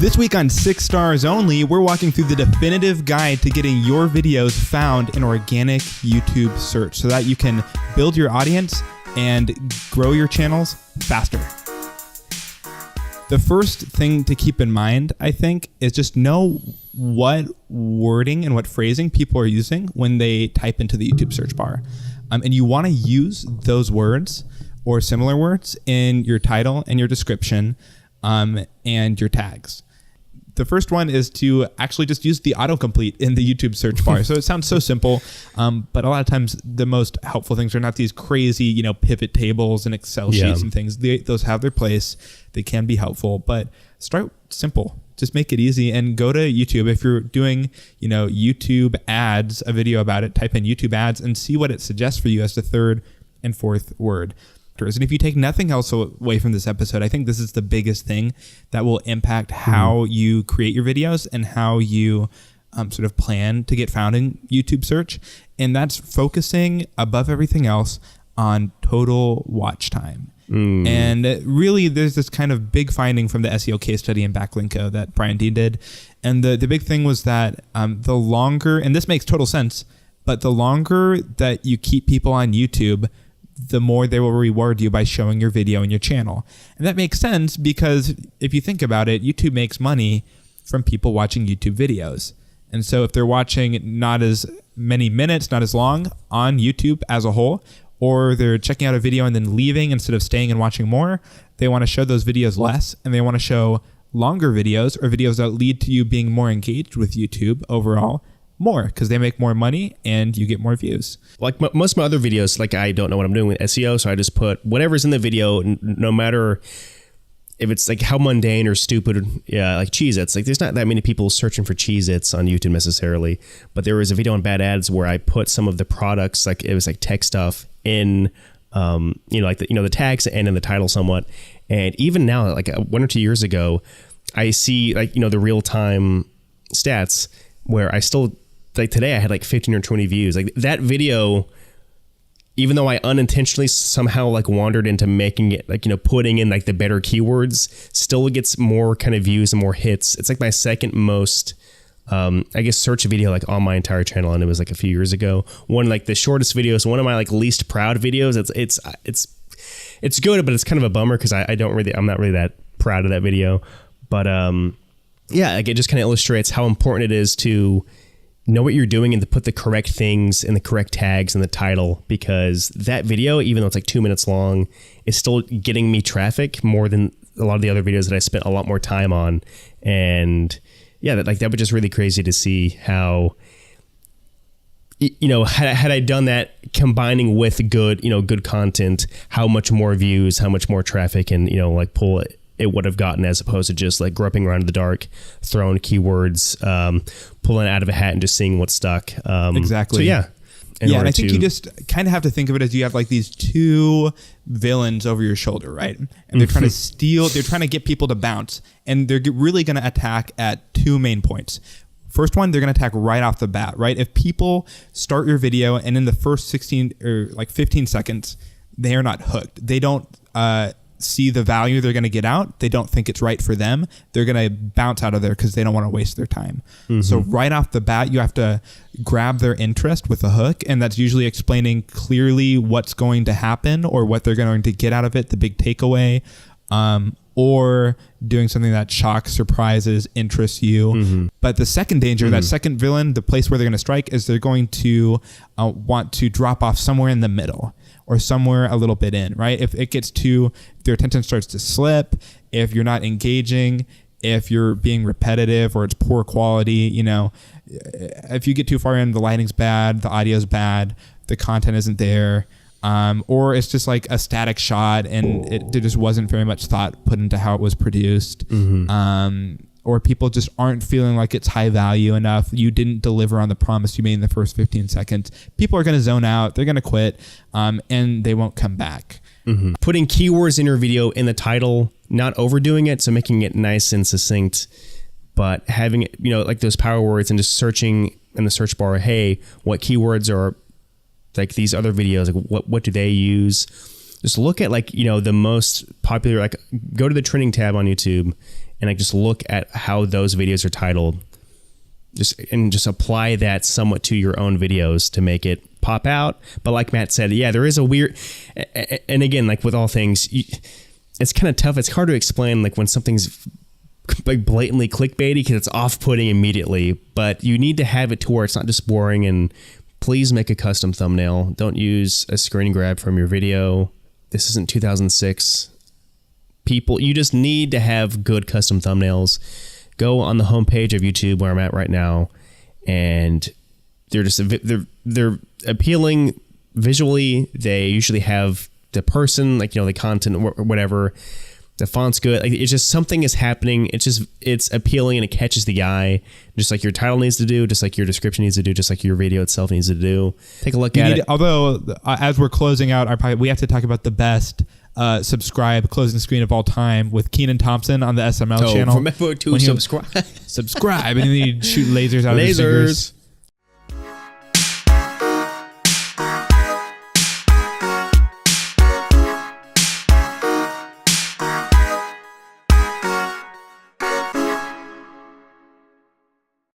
This week on 6 Stars Only, we're walking through the definitive guide to getting your videos found in organic YouTube search so that you can build your audience and grow your channels faster. The first thing to keep in mind, I think, is just know what wording and what phrasing people are using when they type into the YouTube search bar. And you want to use those words or similar words in your title and your description and your tags. The first one is to actually just use the autocomplete in the YouTube search bar. So it sounds so simple, but a lot of times the most helpful things are not these crazy, pivot tables and Excel sheets and things. Those have their place. They can be helpful, but start simple. Just make it easy and go to YouTube. If you're doing, YouTube ads, a video about it, type in YouTube ads and see what it suggests for you as the third and fourth word. And if you take nothing else away from this episode, I think this is the biggest thing that will impact how you create your videos and how you sort of plan to get found in YouTube search. And that's focusing above everything else on total watch time. And really, there's this kind of big finding from the SEO case study in Backlinko that Brian D did. And the big thing was that the longer, and this makes total sense, but the longer that you keep people on YouTube, the more they will reward you by showing your video in your channel. And that makes sense because if you think about it, YouTube makes money from people watching YouTube videos. And so if they're watching not as many minutes, not as long on YouTube as a whole, or they're checking out a video and then leaving instead of staying and watching more, they want to show those videos less, and they want to show longer videos or videos that lead to you being more engaged with YouTube overall more because they make more money and you get more views. Like most of my other videos, like I don't know what I'm doing with SEO, so I just put whatever's in the video, no matter if it's like how mundane or stupid, like Cheez-Its. Like there's not that many people searching for Cheez-Its on YouTube necessarily, but there was a video on bad ads where I put some of the products, like it was like tech stuff in, like the tags and in the title somewhat. And even now, like 1 or 2 years ago, I see like, the real time stats where I still, like today I had like 15 or 20 views. Like that video, even though I unintentionally somehow like wandered into making it like, putting in like the better keywords, still gets more kind of views and more hits. It's like my second most, search video like on my entire channel. And it was like a few years ago. One, like the shortest videos, one of my like least proud videos. It's good, but it's kind of a bummer because I'm not really that proud of that video. But, like it just kind of illustrates how important it is to know what you're doing and to put the correct things and the correct tags in the title, because that video, even though it's like 2 minutes long, is still getting me traffic more than a lot of the other videos that I spent a lot more time on. And that was just really crazy to see how, had I done that combining with good content, how much more views, how much more traffic and, pull it would have gotten, as opposed to just like groping around in the dark, throwing keywords, pulling it out of a hat and just seeing what's stuck. Exactly. So and I think you just kind of have to think of it as you have like these two villains over your shoulder, right? And they're trying to steal, they're trying to get people to bounce, and they're really going to attack at two main points. First one, they're going to attack right off the bat, right? If people start your video and in the first 16 or like 15 seconds, they are not hooked. They don't see the value they're going to get out. They don't think it's right for them. They're going to bounce out of there because they don't want to waste their time. So right off the bat, you have to grab their interest with a hook, and that's usually explaining clearly what's going to happen or what they're going to get out of it, the big takeaway, or doing something that shocks, surprises, interests you. But the second danger, that second villain, the place where they're going to strike, is they're going to want to drop off somewhere in the middle or somewhere a little bit in, right? If their attention starts to slip, if you're not engaging, if you're being repetitive or it's poor quality, if you get too far in, the lighting's bad, the audio's bad, the content isn't there, or it's just like a static shot and there just wasn't very much thought put into how it was produced. Or people just aren't feeling like it's high value enough. You didn't deliver on the promise you made in the first 15 seconds. People are going to zone out. They're going to quit, and they won't come back. Putting keywords in your video in the title, not overdoing it, so making it nice and succinct, but having it, like those power words and just searching in the search bar, hey, what keywords are like these other videos? Like what do they use? Just look at the most popular, go to the trending tab on YouTube and like just look at how those videos are titled, just apply that somewhat to your own videos to make it pop out. But like Matt said, yeah, there is a weird, and again, like with all things, it's kind of tough. It's hard to explain like when something's like blatantly clickbaity because it's off-putting immediately, but you need to have it to where it's not just boring. And please make a custom thumbnail. Don't use a screen grab from your video. This isn't 2006. People, you just need to have good custom thumbnails. Go on the homepage of YouTube where I'm at right now, and they're appealing visually. They usually have the person, like, the content or whatever. The font's good. Like, it's just something is happening. It's appealing and it catches the eye, just like your title needs to do, just like your description needs to do, just like your video itself needs to do. Take a look at it. Although, as we're closing out, we have to talk about the best subscribe closing screen of all time with Keenan Thompson on the SML channel. Remember to subscribe. Subscribe, and then you shoot lasers out of his fingers.